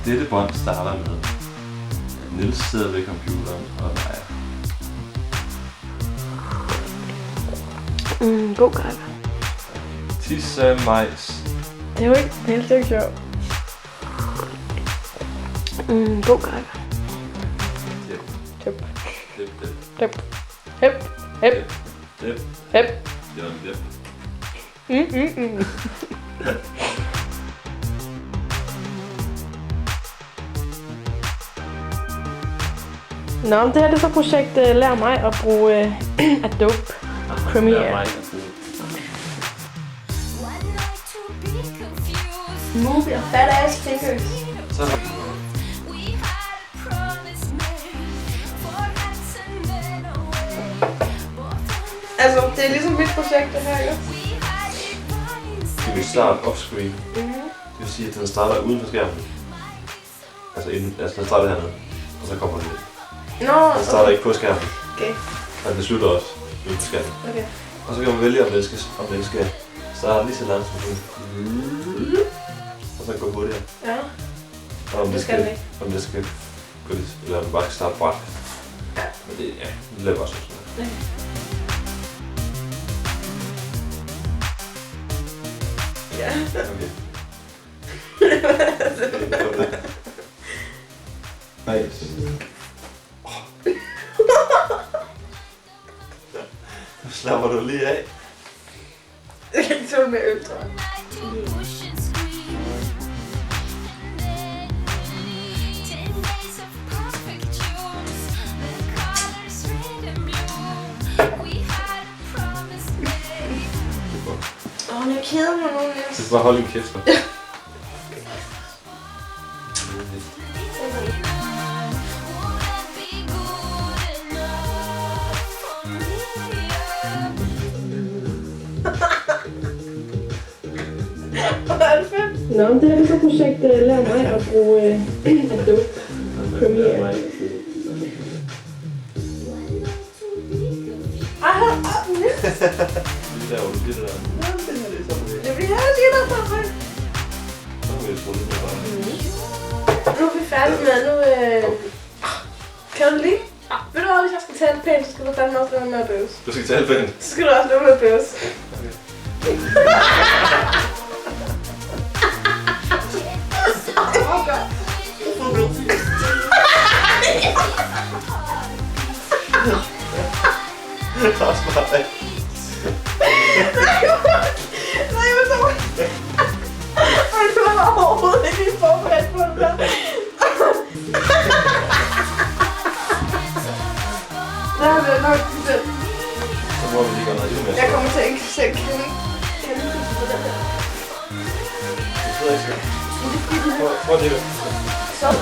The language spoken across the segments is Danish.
Dette bånd starter med, at Niels sidder ved computeren og leger. God kaffe. Tisse majs. Det er jo ikke helt ikke sjovt. God kaffe. Dip. Tøp. Dip, dip. Tøp. Hep. Hep. Dip. Hep. Jørgen Dip. Nå, det her det er så projekt Lær mig at bruge Adobe Premiere. Move your fat ass fingers. Så Altså, det er ligesom mit projekt, det her, ikke? skal vi starte offscreen. Det vil sige, at den starter uden for skærmen. Altså, den starter hernede, og så kommer den lidt. Nå, Den starter ikke på skærmen, Okay. og den slutter også uden for skærmen. Okay. Og så kan man vælge, om den skal starte lige så langsomt ud. Og så gå hurtigere. Ja. Og om Det det skal den ikke. om det skal gå lidt, eller om den bare skal starte bræt. Ja. Men det laver også sådan noget. Ja. Okay. Nice. Nu slapper du lige af. Jeg kan ikke tåle med øl, tror jeg. Jeg keder mig nu, Niels. Du skal bare holde din kæft. Nå, det her er så projekt Lær mig at bruge Adobe Premiere. Lige der, hvor du siger det der. Det bliver jeg siger der for mig. Så må vi skrue lidt mere bare. Nu er vi færdige med, kan du lide? Ved du hvad, hvis jeg skal tale pænt, så skal du fandme også lade med at bøves. Du skal tale pænt. Så skal du også lade med at bøves. Også bare af. Nej, men så... Ej, du var overhovedet ikke lige forberedt på det der. Der har vi nok det. Så må vi lige gøre noget endnu mere. Jeg kommer til at kende på den her. Du sidder ikke selv. Prøv det. Så er du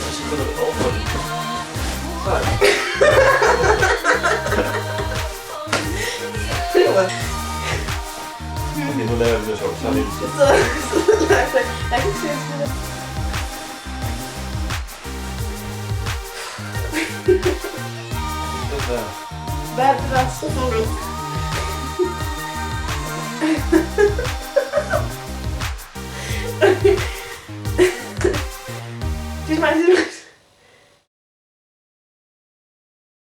Så sætter du over for det. Sådan. Okay, nu laver vi noget sjovt. Så er det lidt tid. Jeg kan se det. Den der. Hvad er det der så for Det smager